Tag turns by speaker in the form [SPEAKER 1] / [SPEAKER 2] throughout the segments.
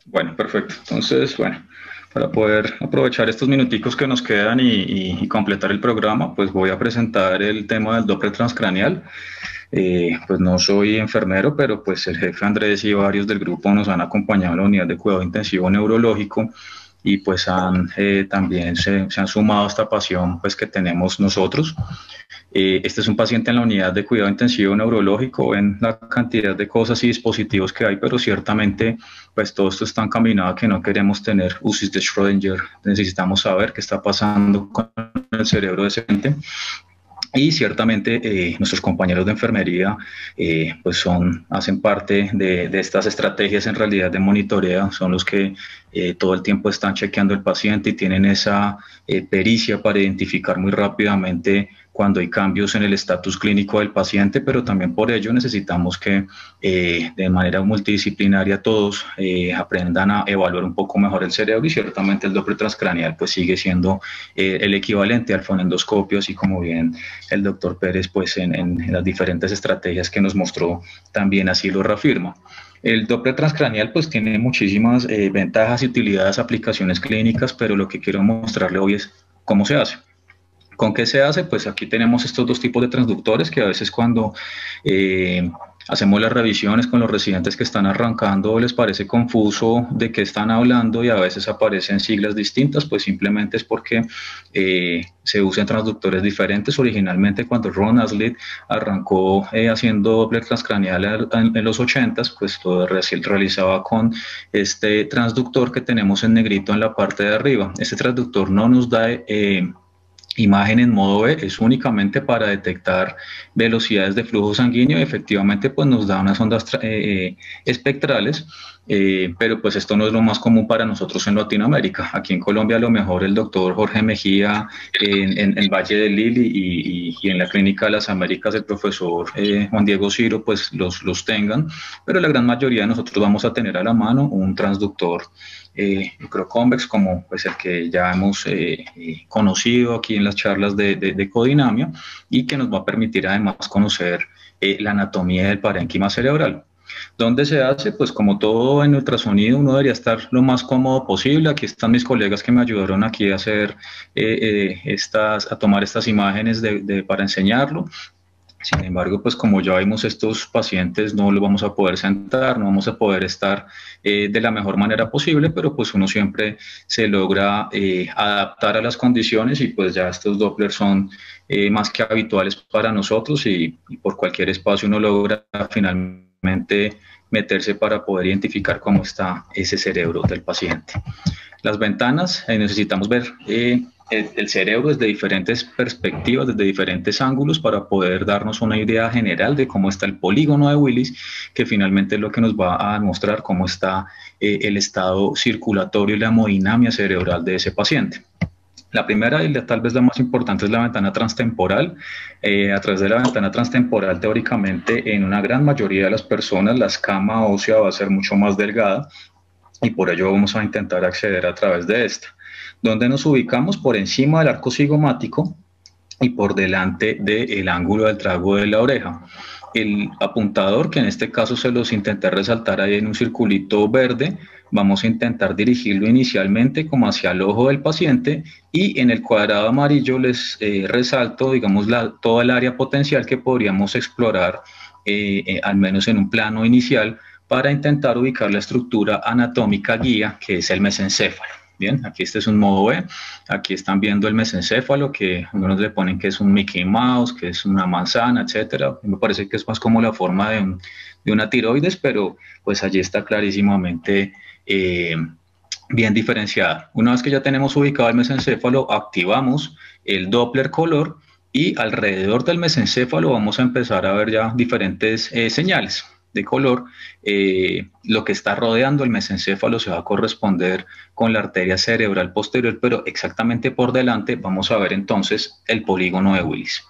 [SPEAKER 1] Bueno, perfecto. Entonces, bueno, para poder aprovechar estos minuticos que nos quedan y completar el programa, pues voy a presentar el tema del Doppler transcraneal. Pues no soy enfermero, pero pues el jefe Andrés y varios del grupo nos han acompañado en la unidad de cuidado intensivo neurológico y pues también se han sumado a esta pasión pues que tenemos nosotros. Este es un paciente en la unidad de cuidado intensivo neurológico, ven la cantidad de cosas y dispositivos que hay, pero ciertamente pues todo esto está encaminado a que no queremos tener UCIs de Schrödinger, necesitamos saber qué está pasando con el cerebro de ese paciente. Y ciertamente nuestros compañeros de enfermería pues hacen parte de estas estrategias en realidad de monitoreo, son los que todo el tiempo están chequeando el paciente y tienen esa pericia para identificar muy rápidamente cuando hay cambios en el estatus clínico del paciente, pero también por ello necesitamos que de manera multidisciplinaria todos aprendan a evaluar un poco mejor el cerebro y ciertamente el Doppler transcraneal pues sigue siendo el equivalente al fonendoscopio, así como bien el doctor Pérez pues en las diferentes estrategias que nos mostró también así lo reafirma. El Doppler transcraneal pues tiene muchísimas ventajas y utilidades, aplicaciones clínicas, pero lo que quiero mostrarle hoy es cómo se hace. ¿Con qué se hace? Pues aquí tenemos estos dos tipos de transductores que a veces cuando hacemos las revisiones con los residentes que están arrancando les parece confuso de qué están hablando y a veces aparecen siglas distintas, pues simplemente es porque se usan transductores diferentes. Originalmente cuando Ron Aslett arrancó haciendo Doppler transcraneal en los 80s, pues lo realizaba con este transductor que tenemos en negrito en la parte de arriba. Este transductor no nos da imagen en modo B, es únicamente para detectar velocidades de flujo sanguíneo y efectivamente pues nos da unas ondas espectrales, pero pues esto no es lo más común para nosotros en Latinoamérica. Aquí en Colombia a lo mejor el doctor Jorge Mejía en el Valle del Lili y en la Clínica de las Américas el profesor Juan Diego Ciro pues los tengan, pero la gran mayoría de nosotros vamos a tener a la mano un transductor microconvex como pues el que ya hemos conocido aquí en las charlas de codinamia y que nos va a permitir además conocer la anatomía del parénquima cerebral. ¿Dónde se hace? Pues como todo en ultrasonido, uno debería estar lo más cómodo posible. Aquí están mis colegas que me ayudaron aquí a hacer a tomar estas imágenes para enseñarlo. Sin embargo, pues como ya vimos, estos pacientes no los vamos a poder sentar, no vamos a poder estar de la mejor manera posible, pero pues uno siempre se logra adaptar a las condiciones y pues ya estos Doppler son más que habituales para nosotros y por cualquier espacio uno logra finalmente meterse para poder identificar cómo está ese cerebro del paciente. Las ventanas, necesitamos ver el cerebro desde diferentes perspectivas, desde diferentes ángulos para poder darnos una idea general de cómo está el polígono de Willis, que finalmente es lo que nos va a mostrar cómo está el estado circulatorio y la hemodinamia cerebral de ese paciente. La primera y tal vez la más importante es la ventana transtemporal. A través de la ventana transtemporal, teóricamente, en una gran mayoría de las personas, la escama ósea va a ser mucho más delgada y por ello vamos a intentar acceder a través de esta. Donde nos ubicamos por encima del arco cigomático y por delante del ángulo del trago de la oreja. El apuntador, que en este caso se los intenté resaltar ahí en un circulito verde, vamos a intentar dirigirlo inicialmente como hacia el ojo del paciente y en el cuadrado amarillo les resalto, digamos, toda el área potencial que podríamos explorar, al menos en un plano inicial, para intentar ubicar la estructura anatómica guía, que es el mesencéfalo. Bien, aquí este es un modo B, aquí están viendo el mesencéfalo, que algunos le ponen que es un Mickey Mouse, que es una manzana, etcétera. Me parece que es más como la forma de una tiroides, pero pues allí está clarísimamente bien diferenciada. Una vez que ya tenemos ubicado el mesencéfalo, activamos el Doppler color y alrededor del mesencéfalo vamos a empezar a ver ya diferentes señales de color. Lo que está rodeando el mesencéfalo se va a corresponder con la arteria cerebral posterior, pero exactamente por delante vamos a ver entonces el polígono de Willis.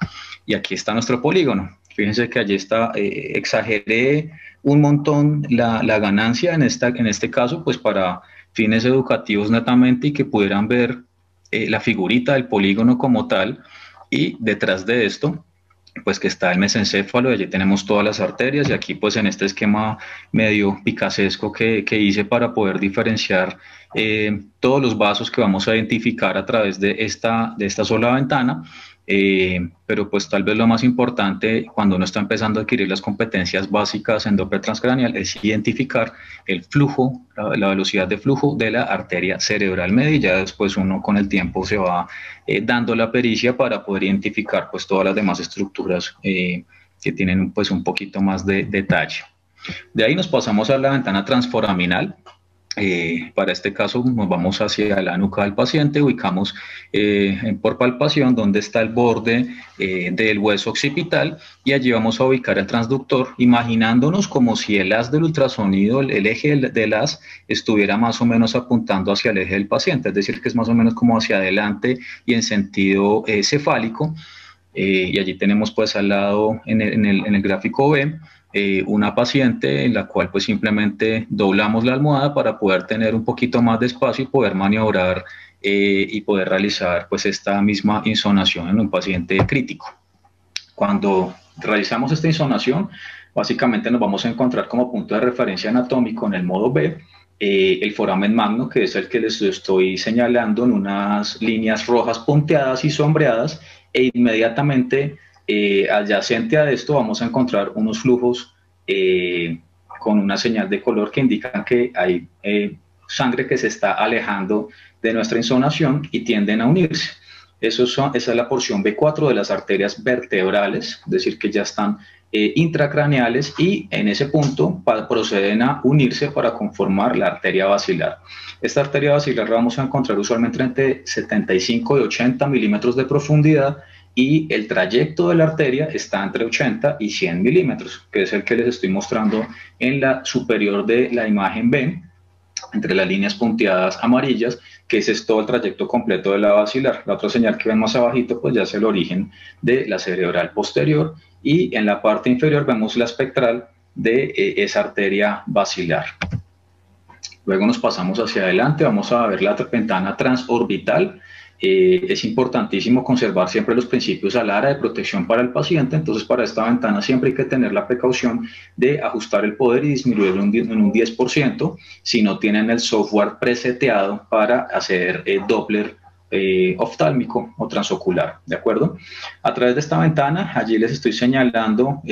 [SPEAKER 1] Y aquí está nuestro polígono. Fíjense que allí está, exageré un montón la ganancia en este caso, pues para fines educativos netamente y que pudieran ver la figurita del polígono como tal. Y detrás de esto pues que está el mesencéfalo, allí tenemos todas las arterias y aquí pues en este esquema medio picasesco que hice para poder diferenciar todos los vasos que vamos a identificar a través de esta sola ventana, pero pues tal vez lo más importante cuando uno está empezando a adquirir las competencias básicas en Doppler transcraneal es identificar el flujo, la velocidad de flujo de la arteria cerebral media y ya después uno con el tiempo se va dando la pericia para poder identificar pues todas las demás estructuras que tienen pues un poquito más de detalle. De ahí nos pasamos a la ventana transforaminal. Para este caso nos vamos hacia la nuca del paciente, ubicamos por palpación donde está el borde del hueso occipital y allí vamos a ubicar el transductor, imaginándonos como si el haz del ultrasonido, el eje del haz estuviera más o menos apuntando hacia el eje del paciente, es decir, que es más o menos como hacia adelante y en sentido cefálico. Y allí tenemos pues al lado en el gráfico B una paciente en la cual pues simplemente doblamos la almohada para poder tener un poquito más de espacio y poder maniobrar y poder realizar pues esta misma insonación en un paciente crítico. Cuando realizamos esta insonación, básicamente nos vamos a encontrar como punto de referencia anatómico en el modo B el foramen magno, que es el que les estoy señalando en unas líneas rojas punteadas y sombreadas, e inmediatamente adyacente a esto vamos a encontrar unos flujos con una señal de color que indican que hay sangre que se está alejando de nuestra insonación y tienden a unirse. Esa es la porción B4 de las arterias vertebrales, es decir, que ya están intracraneales y en ese punto proceden a unirse para conformar la arteria basilar. Esta arteria basilar la vamos a encontrar usualmente entre 75 y 80 milímetros de profundidad y el trayecto de la arteria está entre 80 y 100 milímetros, que es el que les estoy mostrando en la superior de la imagen B, entre las líneas punteadas amarillas, que ese es todo el trayecto completo de la basilar. La otra señal que ven más abajito, pues ya es el origen de la cerebral posterior, y en la parte inferior vemos la espectral de esa arteria basilar. Luego nos pasamos hacia adelante, vamos a ver la ventana transorbital. Es importantísimo conservar siempre los principios ALARA de protección para el paciente, entonces para esta ventana siempre hay que tener la precaución de ajustar el poder y disminuirlo en un 10% si no tienen el software preseteado para hacer Doppler oftálmico o transocular, ¿de acuerdo? A través de esta ventana, allí les estoy señalando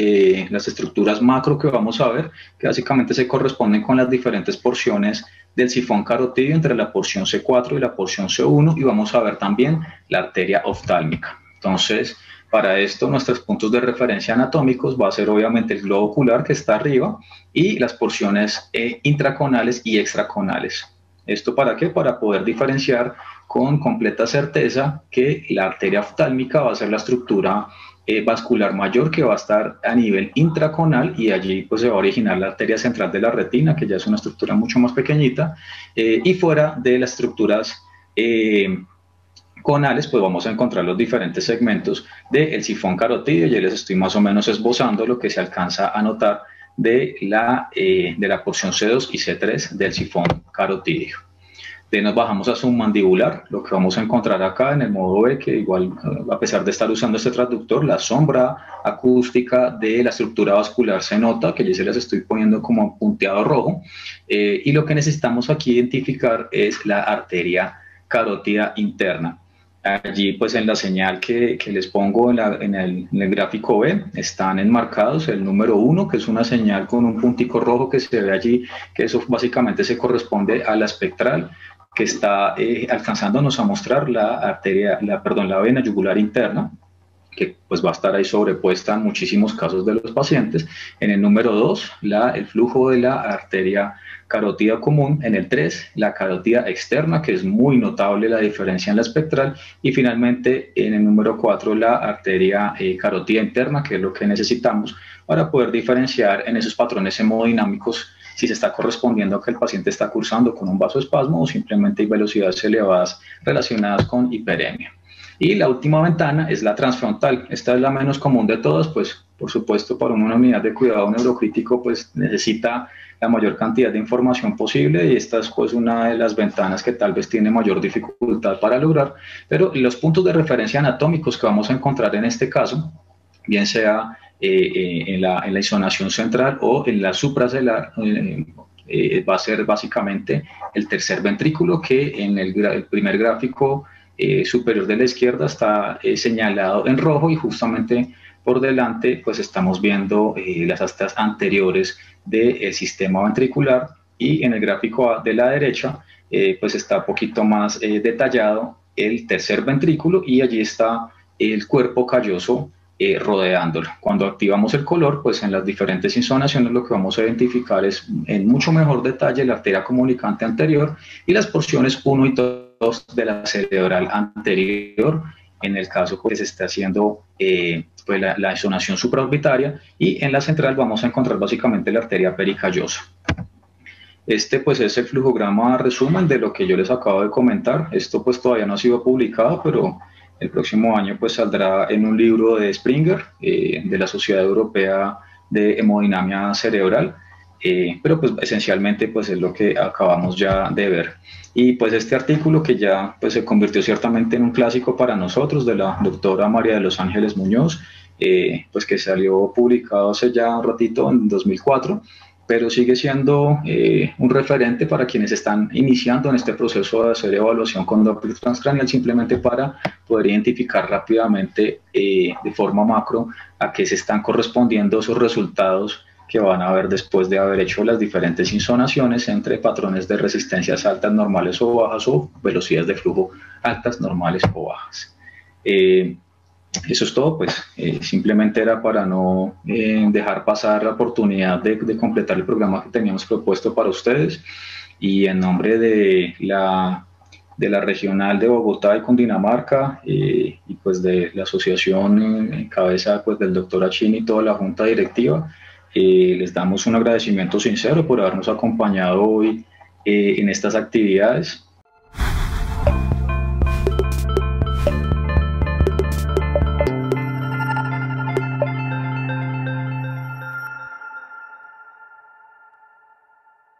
[SPEAKER 1] las estructuras macro que vamos a ver, que básicamente se corresponden con las diferentes porciones del sifón carotidio entre la porción C4 y la porción C1, y vamos a ver también la arteria oftálmica. Entonces, para esto, nuestros puntos de referencia anatómicos va a ser obviamente el globo ocular que está arriba y las porciones intraconales y extraconales. ¿Esto para qué? Para poder diferenciar con completa certeza que la arteria oftálmica va a ser la estructura vascular mayor que va a estar a nivel intraconal, y allí pues se va a originar la arteria central de la retina, que ya es una estructura mucho más pequeñita, y fuera de las estructuras conales pues vamos a encontrar los diferentes segmentos del sifón carotidio. Ya les estoy más o menos esbozando lo que se alcanza a notar de la porción C2 y C3 del sifón carotidio. De nos bajamos a submandibular, lo que vamos a encontrar acá en el modo B, que igual a pesar de estar usando este transductor, la sombra acústica de la estructura vascular se nota, que ya se las estoy poniendo como punteado rojo, y lo que necesitamos aquí identificar es la arteria carótida interna. Allí pues en la señal que les pongo en el gráfico B están enmarcados el número 1, que es una señal con un puntico rojo que se ve allí, que eso básicamente se corresponde a la espectral, que está alcanzándonos a mostrar la vena yugular interna, que pues va a estar ahí sobrepuesta en muchísimos casos de los pacientes. En el número 2, el flujo de la arteria carótida común. En el 3, la carótida externa, que es muy notable la diferencia en la espectral. Y finalmente, en el número 4, la arteria carótida interna, que es lo que necesitamos para poder diferenciar en esos patrones hemodinámicos si se está correspondiendo a que el paciente está cursando con un vasoespasmo o simplemente hay velocidades elevadas relacionadas con hiperemia. Y la última ventana es la transfrontal. Esta es la menos común de todas, pues por supuesto para una unidad de cuidado neurocrítico pues necesita la mayor cantidad de información posible, y esta es pues una de las ventanas que tal vez tiene mayor dificultad para lograr, pero los puntos de referencia anatómicos que vamos a encontrar en este caso bien sea en la isonación central o en la supracelular. Va a ser básicamente el tercer ventrículo, que en el primer gráfico superior de la izquierda está señalado en rojo, y justamente por delante pues estamos viendo las astas anteriores del sistema ventricular, y en el gráfico de la derecha pues está un poquito más detallado el tercer ventrículo, y allí está el cuerpo calloso rodeándolo. Cuando activamos el color, pues en las diferentes insonaciones lo que vamos a identificar es en mucho mejor detalle la arteria comunicante anterior y las porciones 1 y 2 de la cerebral anterior, en el caso que se está haciendo pues la insonación supraorbitaria, y en la central vamos a encontrar básicamente la arteria pericallosa. Este pues es el flujograma resumen de lo que yo les acabo de comentar. Esto pues todavía no ha sido publicado, pero el próximo año pues saldrá en un libro de Springer, de la Sociedad Europea de Hemodinamia Cerebral, pero pues esencialmente pues es lo que acabamos ya de ver. Y pues este artículo, que ya pues se convirtió ciertamente en un clásico para nosotros, de la doctora María de los Ángeles Muñoz, pues que salió publicado hace ya un ratito, en 2004, pero sigue siendo un referente para quienes están iniciando en este proceso de hacer evaluación con Doppler transcranial, simplemente para poder identificar rápidamente de forma macro a qué se están correspondiendo esos resultados que van a ver después de haber hecho las diferentes insonaciones entre patrones de resistencias altas, normales o bajas, o velocidades de flujo altas, normales o bajas. Eso es todo, pues simplemente era para no dejar pasar la oportunidad de completar el programa que teníamos propuesto para ustedes, y en nombre de la regional de Bogotá y Cundinamarca, y pues de la asociación en cabeza pues del doctor Achini y toda la junta directiva, les damos un agradecimiento sincero por habernos acompañado hoy en estas actividades.